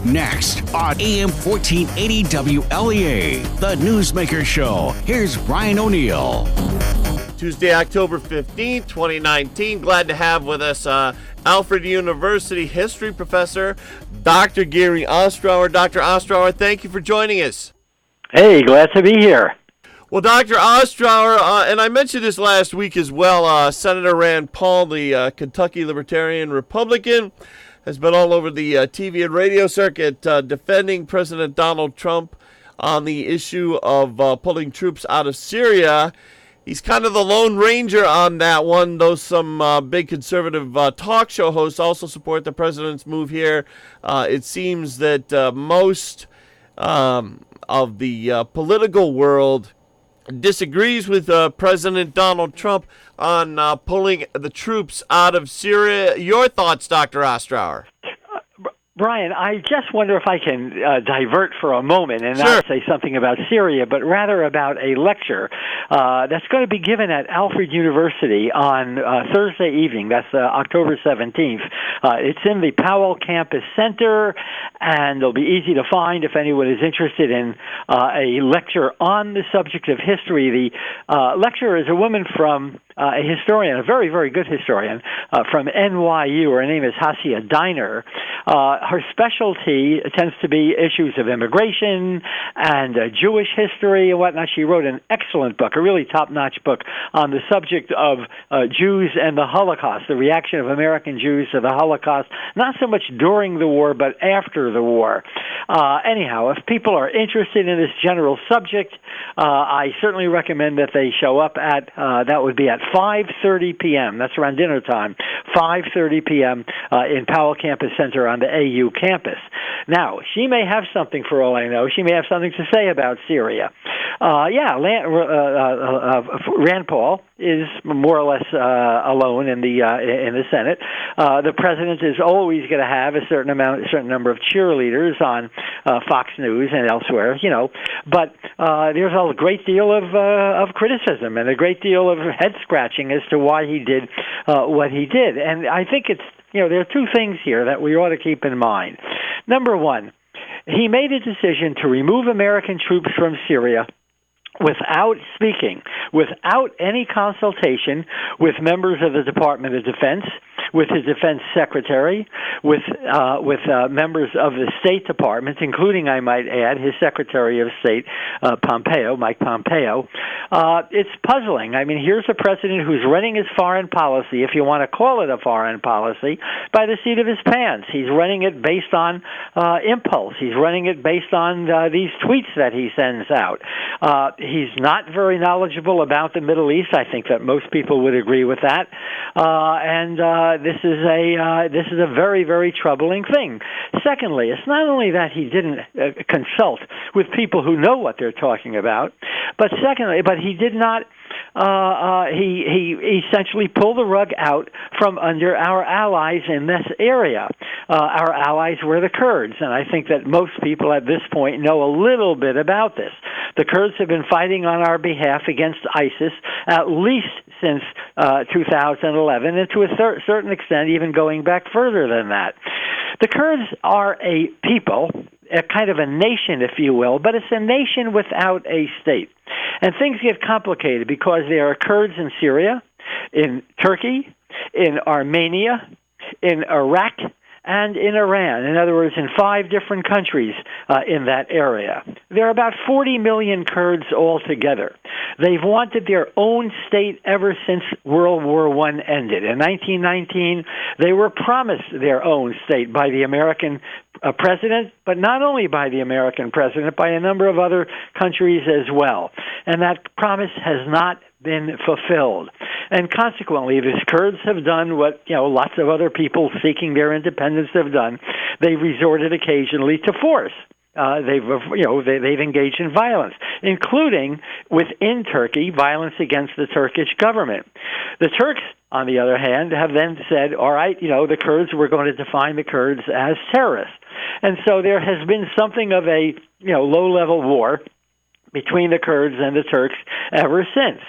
Next on AM 1480 WLEA, the Newsmaker Show. Here's Brian O'Neill. Tuesday, October 15th, 2019. Glad to have with us Alfred University history professor, Dr. Gary Ostrower. Dr. Ostrower, thank you for joining us. Hey, glad to be here. Well, Dr. Ostrower, and I mentioned this last week as well, Senator Rand Paul, the Kentucky Libertarian Republican, has been all over the TV and radio circuit defending President Donald Trump on the issue of pulling troops out of Syria. He's kind of the Lone Ranger on that one, though some big conservative talk show hosts also support the president's move here. It seems that most of the political world disagrees with President Donald Trump on pulling the troops out of Syria. Your thoughts, Dr. Ostrower? Brian, I just wonder if I can divert for a moment and not say something about Syria, but rather about a lecture that's going to be given at Alfred University on Thursday evening. That's October 17th. It's in the Powell Campus Center, and it'll be easy to find if anyone is interested in a lecture on the subject of history. The lecturer is a woman from a historian, a very, very good historian from NYU. Her name is Hasia Diner. Her specialty tends to be issues of immigration and Jewish history and whatnot. She wrote an excellent book, a really top-notch book on the subject of Jews and the Holocaust, the reaction of American Jews to the Holocaust, not so much during the war, but after the war. Anyhow, if people are interested in this general subject, I certainly recommend that they show up at, that would be at 5:30 p.m. That's around dinner time, 5:30 p.m. In Powell Campus Center on the AU campus. Now, she may have something, for all I know. She may have something to say about Syria. Rand Paul is more or less alone in the Senate. The president is always going to have a certain number of cheerleaders on Fox News and elsewhere, But there's a great deal of criticism and a great deal of head scratching as to why he did what he did. And I think it's there are two things here that we ought to keep in mind. Number one, he made a decision to remove American troops from Syria without speaking, without any consultation with members of the Department of Defense, with his defense secretary, with members of the State Department, including, I might add, his Secretary of State, Mike Pompeo. It's puzzling. I mean, here's a president who's running his foreign policy, if you want to call it a foreign policy, by the seat of his pants. He's running it based on impulse. He's running it based on these tweets that he sends out. He's not very knowledgeable about the Middle East. I think that most people would agree with that. This is a very, very troubling thing. Secondly, it's not only that he didn't consult with people who know what they're talking about, but he did not. He essentially pulled the rug out from under our allies in this area. Our allies were the Kurds, and I think that most people at this point know a little bit about this. The Kurds have been fighting on our behalf against ISIS at least since 2011, and to a certain extent even going back further than that. The Kurds are a people, a kind of a nation, if you will, but it's a nation without a state. And things get complicated because there are Kurds in Syria, in Turkey, in Armenia, in Iraq, and in Iran. In other words, in 5 different countries in that area. There are about 40 million Kurds altogether. They've wanted their own state ever since World War I ended. In 1919, they were promised their own state by the American president, but not only by the American president, by a number of other countries as well. And that promise has not been fulfilled. And consequently, the Kurds have done what lots of other people seeking their independence have done. They've resorted occasionally to force. They've engaged in violence, including within Turkey, violence against the Turkish government. The Turks, on the other hand, have then said, all right, the Kurds, we're going to define the Kurds as terrorists. And so there has been something of a low-level war between the Kurds and the Turks ever since.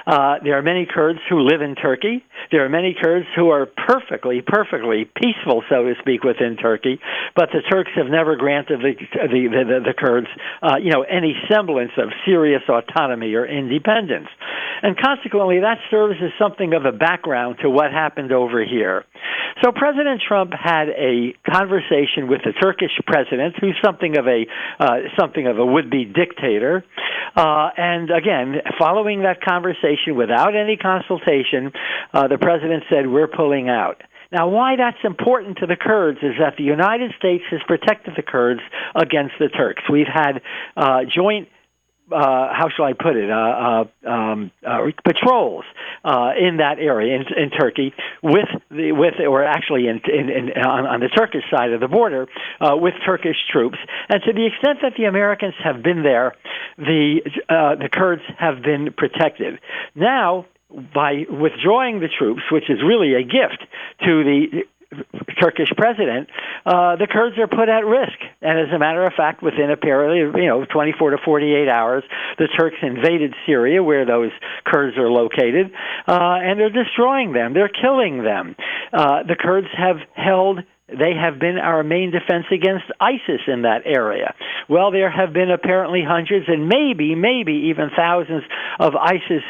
There are many Kurds who live in Turkey. There are many Kurds who are perfectly peaceful, so to speak, within Turkey. But the Turks have never granted the Kurds, any semblance of serious autonomy or independence. And consequently, that serves as something of a background to what happened over here. So President Trump had a conversation with the Turkish president, who's something of a would-be dictator. And again, following that conversation without any consultation, the president said, "We're pulling out." Now, why that's important to the Kurds is that the United States has protected the Kurds against the Turks. We've had joint how shall I put it, patrols in that area in Turkey or actually on the Turkish side of the border with Turkish troops. And to the extent that the Americans have been there, the Kurds have been protected. Now, by withdrawing the troops, which is really a gift to the Turkish president, the Kurds are put at risk. And as a matter of fact, within a period of 24 to 48 hours, the Turks invaded Syria, where those Kurds are located, and they're destroying them. They're killing them. The Kurds they have been our main defense against ISIS in that area. Well, there have been apparently hundreds and maybe even thousands of ISIS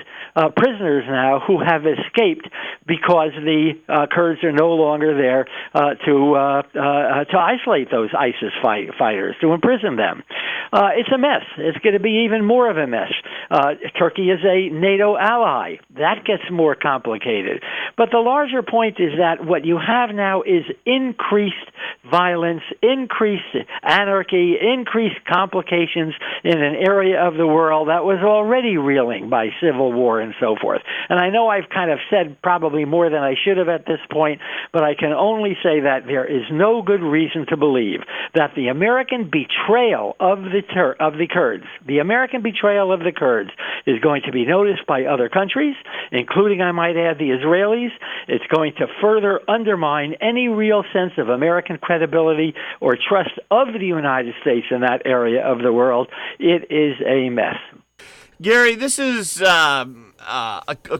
prisoners now who have escaped because the Kurds are no longer there to isolate those ISIS fighters, to imprison them. It's a mess. It's going to be even more of a mess. Turkey is a NATO ally. That gets more complicated. But the larger point is that what you have now is increased violence, increased anarchy, increased complications in an area of the world that was already reeling by civil war and so forth. And I know I've kind of said probably more than I should have at this point, but I can only say that there is no good reason to believe that the American betrayal of the Kurds, the American betrayal of the Kurds, is going to be noticed by other countries, including, I might add, the Israelis. It's going to further undermine any real sense of American credibility or trust of the United States in that area of the world. It is a mess. Gary, this is a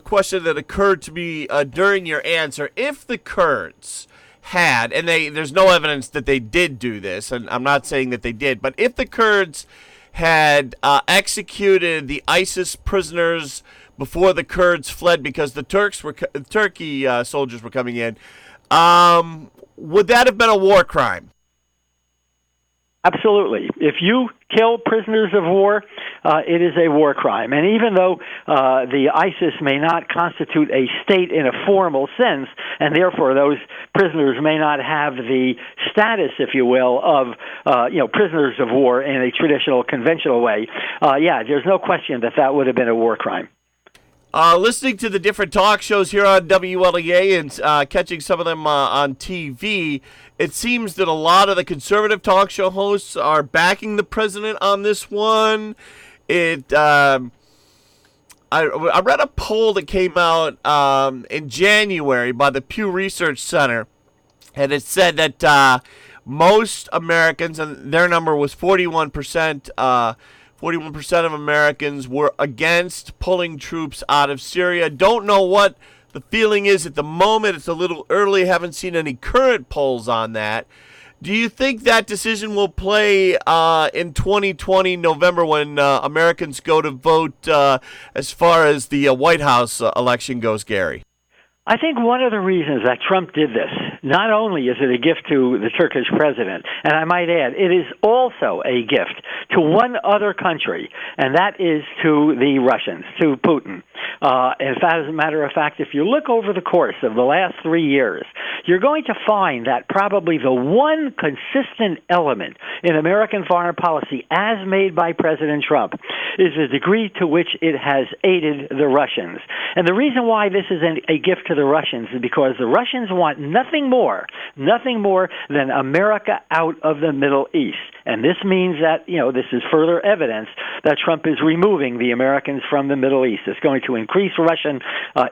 question that occurred to me during your answer. If the Kurds had, and there's no evidence that they did do this, and I'm not saying that they did, but if the Kurds had executed the ISIS prisoners before the Kurds fled because the Turkey soldiers were coming in, would that have been a war crime? Absolutely. If you kill prisoners of war, it is a war crime. And even though the ISIS may not constitute a state in a formal sense, and therefore those prisoners may not have the status, if you will, of prisoners of war in a traditional, conventional way, there's no question that would have been a war crime. Listening to the different talk shows here on WLEA and catching some of them on TV, it seems that a lot of the conservative talk show hosts are backing the president on this one. I read a poll that came out in January by the Pew Research Center, and it said that most Americans, and their number was 41%, 41% of Americans were against pulling troops out of Syria. Don't know what the feeling is at the moment. It's a little early. Haven't seen any current polls on that. Do you think that decision will play in 2020 November when Americans go to vote as far as the White House election goes, Gary? I think one of the reasons that Trump did this, not only is it a gift to the Turkish president, and I might add, it is also a gift to one other country, and that is to the Russians, to Putin. As a matter of fact, if you look over the course of the last 3 years, you're going to find that probably the one consistent element in American foreign policy as made by President Trump is the degree to which it has aided the Russians. And the reason why this is a gift to the Russians is because the Russians want nothing nothing more than America out of the Middle East. And this means that, this is further evidence that Trump is removing the Americans from the Middle East. It's going to increase Russian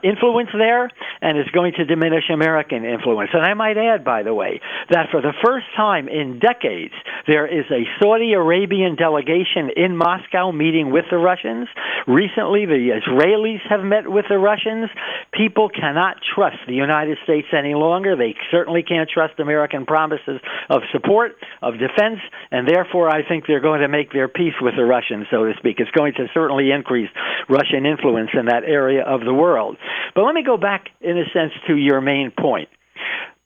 influence there, and it's going to diminish American influence. And I might add, by the way, that for the first time in decades, there is a Saudi Arabian delegation in Moscow meeting with the Russians. Recently, the Israelis have met with the Russians. People cannot trust the United States any longer. They certainly can't trust American promises of support, of defense, and therefore I think they're going to make their peace with the Russians, so to speak. It's going to certainly increase Russian influence in that area of the world. But let me go back, in a sense, to your main point.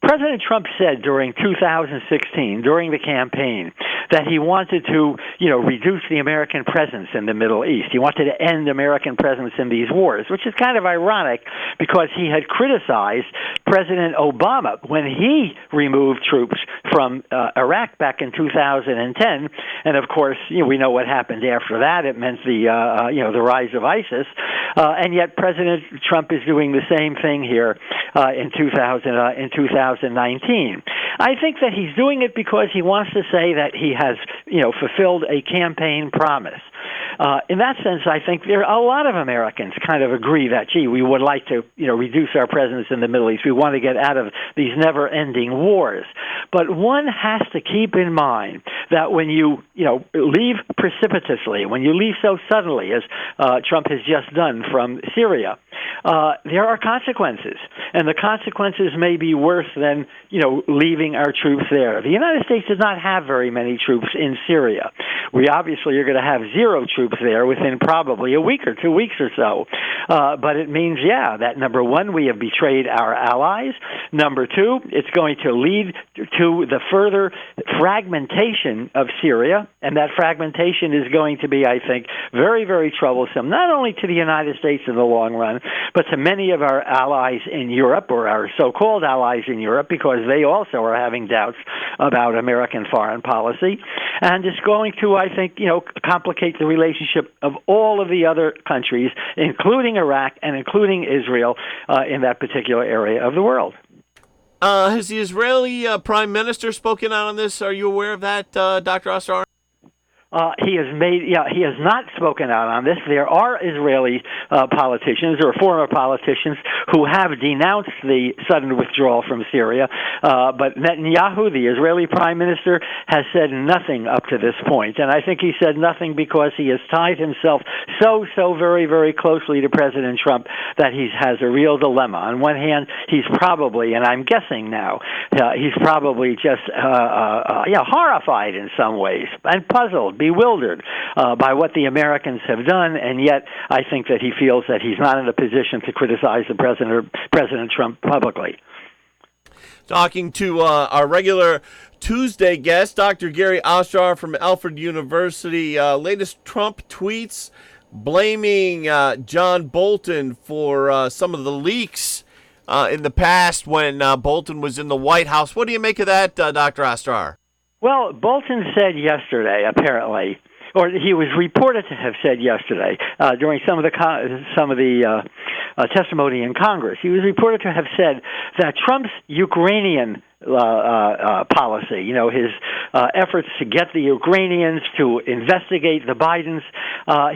President Trump said during 2016, during the campaign, that he wanted to, reduce the American presence in the Middle East. He wanted to end American presence in these wars, which is kind of ironic because he had criticized President Obama when he removed troops from Iraq back in 2010. And of course, we know what happened after that. It meant the rise of ISIS. And yet President Trump is doing the same thing here in 2019. I think that he's doing it because he wants to say that he has, fulfilled a campaign promise. In that sense, I think there are a lot of Americans kind of agree that, we would like to, reduce our presence in the Middle East. We want to get out of these never-ending wars. But one has to keep in mind that when you, leave precipitously, when you leave so suddenly, as Trump has just done from Syria, there are consequences. And the consequences may be worse than, leaving our troops there. The United States does not have very many troops in Syria. We obviously are going to have zero troops there within probably a week or 2 weeks or so. But it means, that number one, we have betrayed our allies. Number two, it's going to lead to the further fragmentation of Syria, and that fragmentation is going to be, I think, very, very troublesome, not only to the United States in the long run, but to many of our allies in Europe, or our so-called allies in Europe, because they also are having doubts about American foreign policy. And it's going to, I think, complicate the relationship of all of the other countries, including Iraq and including Israel, in that particular area of the world. Has the Israeli Prime Minister spoken out on this? Are you aware of that, Dr. Ostrower? He has not spoken out on this. There are Israeli politicians or former politicians who have denounced the sudden withdrawal from Syria, but Netanyahu, the Israeli prime minister, has said nothing up to this point. And I think he said nothing because he has tied himself so very, very closely to President Trump that he has a real dilemma. On one hand, he's probably, and I'm guessing now, he's probably just horrified in some ways and puzzled, bewildered by what the Americans have done, and yet I think that he feels that he's not in a position to criticize the President Trump publicly. Talking to our regular Tuesday guest, Dr. Gary Ostrower from Alfred University. Latest Trump tweets blaming John Bolton for some of the leaks in the past when Bolton was in the White House. What do you make of that, Dr. Ostrower? Well, Bolton said yesterday, apparently, or he was reported to have said yesterday during some of the testimony in Congress. He was reported to have said that Trump's Ukrainian policy, his efforts to get the Ukrainians to investigate the Bidens,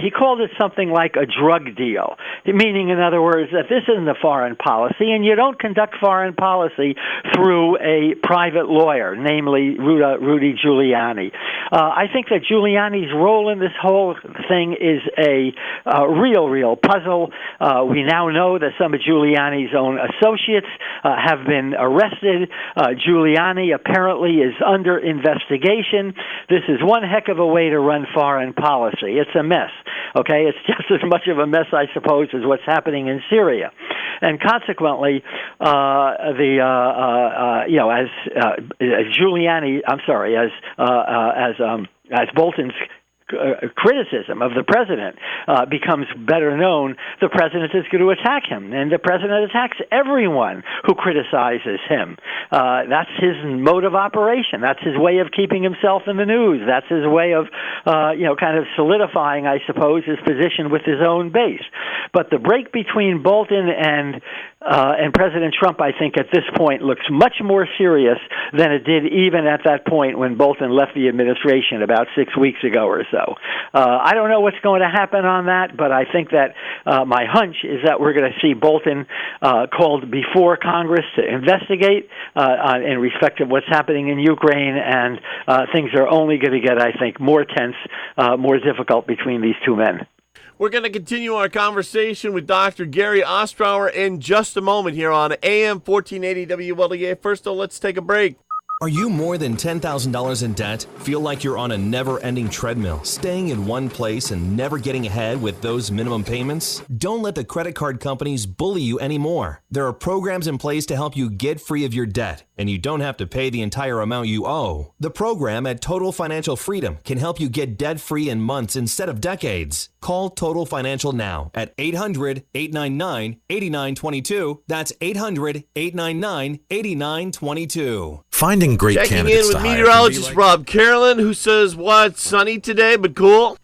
he called it something like a drug deal, meaning, in other words, that this isn't a foreign policy, and you don't conduct foreign policy through a private lawyer, namely Rudy Giuliani. I think that Giuliani's role in this whole thing is a real puzzle. We now know that some of Giuliani's own associates have been arrested. Giuliani apparently is under investigation. This is one heck of a way to run foreign policy. It's a mess, okay? It's just as much of a mess, I suppose, as what's happening in Syria. And consequently, as Bolton's criticism of the president becomes better known, the president is going to attack him, and the president attacks everyone who criticizes him. That's his mode of operation. That's his way of keeping himself in the news. That's his way of, kind of solidifying, I suppose, his position with his own base. But the break between Bolton and And President Trump, I think, at this point looks much more serious than it did even at that point when Bolton left the administration about 6 weeks ago or so. I don't know what's going to happen on that, but I think that my hunch is that we're going to see Bolton called before Congress to investigate in respect of what's happening in Ukraine, and things are only going to get, I think, more tense, more difficult between these two men. We're going to continue our conversation with Dr. Gary Ostrower in just a moment here on AM 1480 WLEA. First, though, let's take a break. Are you more than $10,000 in debt? Feel like you're on a never-ending treadmill, staying in one place and never getting ahead with those minimum payments? Don't let the credit card companies bully you anymore. There are programs in place to help you get free of your debt, and you don't have to pay the entire amount you owe. The program at Total Financial Freedom can help you get debt-free in months instead of decades. Call Total Financial now at 800-899-8922. That's 800-899-8922. Finding great Checking candidates in to with hire meteorologist Rob Carolyn, who says, what, sunny today, but cool?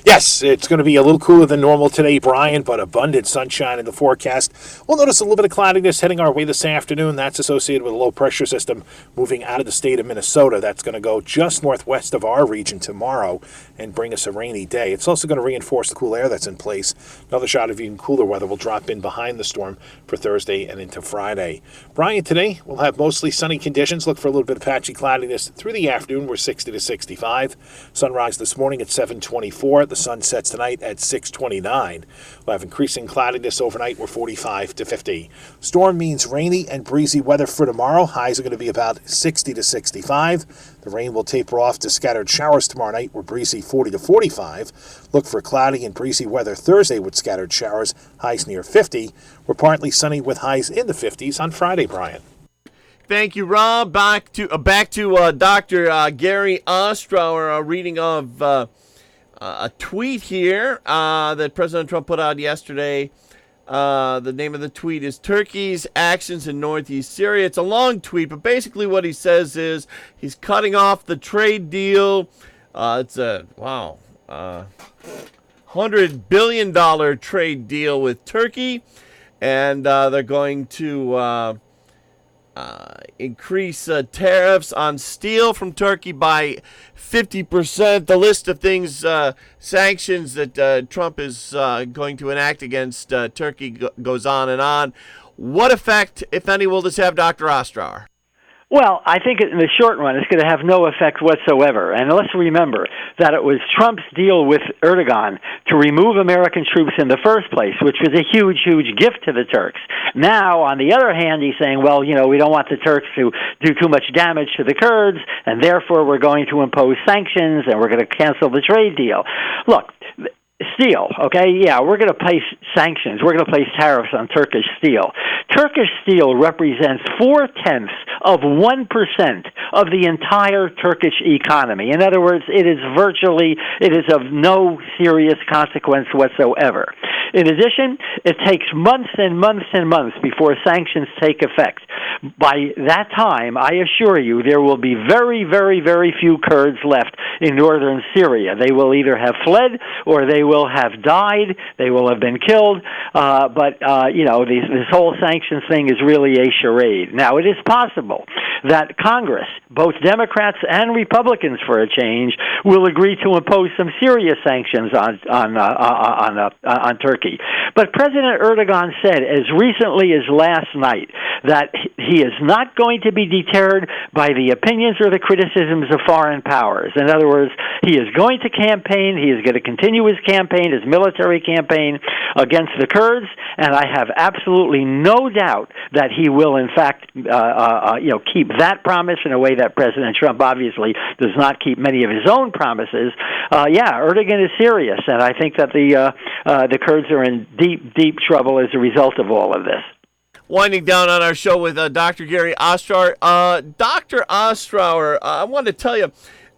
Yes, it's going to be a little cooler than normal today, Brian, but abundant sunshine in the forecast. We'll notice a little bit of cloudiness heading our way this afternoon. That's associated with a low-pressure system moving out of the state of Minnesota. That's going to go just northwest of our region tomorrow and bring us a rainy day. It's also going to reinforce the cool air that's in place. Another shot of even cooler weather will drop in behind the storm for Thursday and into Friday. Brian, today we'll have mostly sunny conditions. Look for a little bit of patchy cloudiness through the afternoon. We're 60 to 65. Sunrise this morning at 7:24. The sun sets tonight at 6:29. We'll have increasing cloudiness overnight. We're 45 to 50. Storm means rainy and breezy weather for tomorrow. Highs are going to be about 60 to 65. The rain will taper off to scattered showers tomorrow night. We're breezy 40 to 45. Look for cloudy and breezy weather Thursday with scattered showers. Highs near 50. We're partly sunny with highs in the 50s on Friday, Brian. Thank you, Rob. Back to Dr. Gary Ostrower, reading of a tweet here that President Trump put out yesterday. The name of the tweet is Turkey's Actions in Northeast Syria. It's a long tweet, but basically what he says is he's cutting off the trade deal. It's a, $100 billion trade deal with Turkey, and they're going to increase tariffs on steel from Turkey by 50%. The list of things, sanctions that Trump is going to enact against Turkey goes on and on. What effect, if any, will this have, Dr. Ostrower? Well, I think in the short run, it's going to have no effect whatsoever. And let's remember that it was Trump's deal with Erdogan to remove American troops in the first place, which was a huge, huge gift to the Turks. Now, on the other hand, he's saying, well, we don't want the Turks to do too much damage to the Kurds, and therefore we're going to impose sanctions, and we're going to cancel the trade deal. Look, steel, okay? Yeah, we're going to place sanctions. We're going to place tariffs on Turkish steel. Turkish steel represents 0.4% of the entire Turkish economy. In other words, it is of no serious consequence whatsoever. In addition, it takes months and months and months before sanctions take effect. By that time, I assure you, there will be very, very, very few Kurds left in northern Syria. They will either have fled or they will have died. They will have been killed. This whole sanctions thing is really a charade. Now, it is possible that Congress, both Democrats and Republicans for a change, will agree to impose some serious sanctions on Turkey. But President Erdogan said as recently as last night that he is not going to be deterred by the opinions or the criticisms of foreign powers. In other words, he is going to campaign. He is going to continue his campaign, his military campaign against the Kurds, and I have absolutely no doubt that he will, in fact, keep that promise in a way that President Trump obviously does not keep many of his own promises. Erdogan is serious, and I think that the Kurds are in deep, deep trouble as a result of all of this. Winding down on our show with Dr. Gary Ostrower. Dr. Ostrower, I wanted to tell you,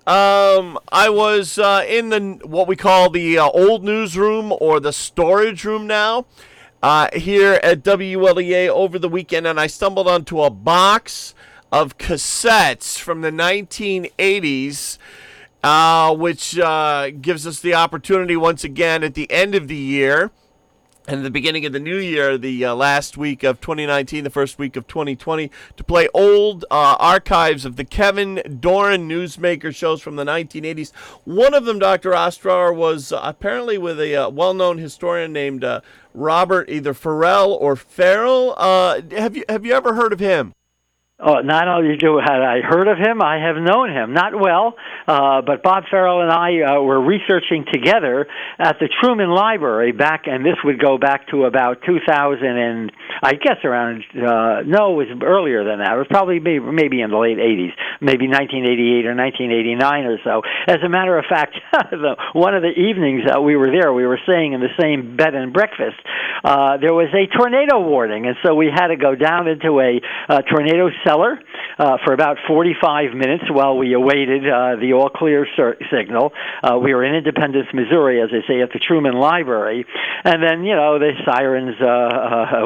I was in what we call the old newsroom, or the storage room now, here at WLEA over the weekend, and I stumbled onto a box of cassettes from the 1980s, which gives us the opportunity once again at the end of the year and the beginning of the new year, the last week of 2019, the first week of 2020, to play old archives of the Kevin Doran Newsmaker shows from the 1980s. One of them, Dr. Ostrower, was apparently with a well-known historian named Robert either Farrell or Farrell. Have you ever heard of him? Oh, not only had I heard of him, I have known him. Not well, but Bob Farrell and I were researching together at the Truman Library back, and this would go back to about 2000 and I guess around, no, it was earlier than that. It was probably maybe in the late 80s, maybe 1988 or 1989 or so. As a matter of fact, one of the evenings that we were there, we were staying in the same bed and breakfast. There was a tornado warning, and so we had to go down into a tornado cellar for about 45 minutes while we awaited the all-clear signal. We were in Independence, Missouri, as I say, at the Truman Library. And then, the sirens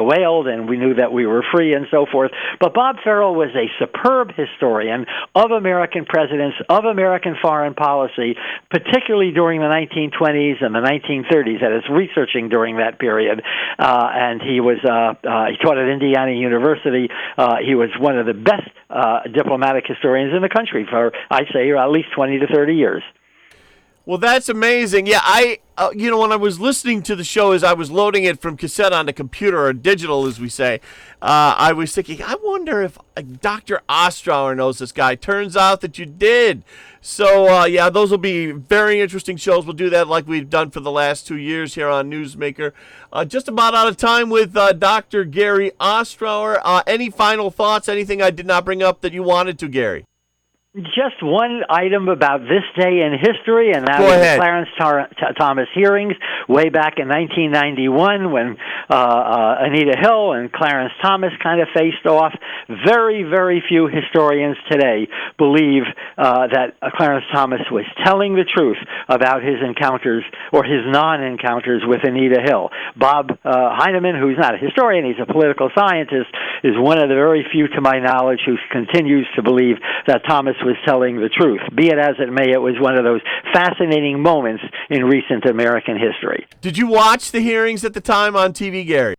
wailed, and we knew that we were free and so forth. But Bob Farrell was a superb historian of American presidents, of American foreign policy, particularly during the 1920s and the 1930s, that is researching during that period. And he was he taught at Indiana University. He was one of the best diplomatic historians in the country for, I'd say, at least 20 to 30 years. Well, that's amazing. Yeah, when I was listening to the show as I was loading it from cassette onto computer, or digital, as we say, I was thinking, I wonder if Dr. Ostrower knows this guy. Turns out that you did. So, those will be very interesting shows. We'll do that like we've done for the last 2 years here on Newsmaker. Just about out of time with Dr. Gary Ostrower. Any final thoughts, anything I did not bring up that you wanted to, Gary? Just one item about this day in history, and that Go was ahead. the Clarence Thomas hearings way back in 1991 when Anita Hill and Clarence Thomas kind of faced off. Very, very few historians today believe that Clarence Thomas was telling the truth about his encounters or his non-encounters with Anita Hill. Bob Heinemann, who's not a historian, he's a political scientist, is one of the very few, to my knowledge, who continues to believe that Thomas was telling the truth. Be it as it may, it was one of those fascinating moments in recent American history. Did you watch the hearings at the time on TV, Gary?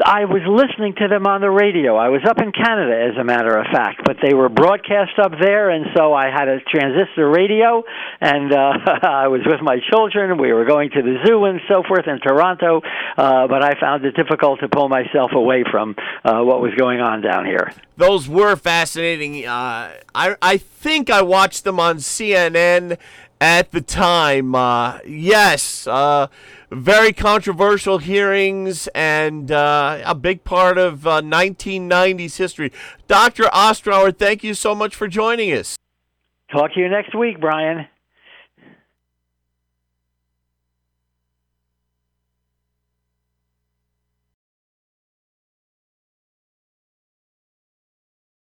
I was listening to them on the radio. I was up in Canada, as a matter of fact, but they were broadcast up there, and so I had a transistor radio, and I was with my children. We were going to the zoo and so forth in Toronto, but I found it difficult to pull myself away from what was going on down here. Those were fascinating. I think I watched them on CNN at the time. Yes, very controversial hearings and a big part of 1990s history. Dr. Ostrower, thank you so much for joining us. Talk to you next week, Brian.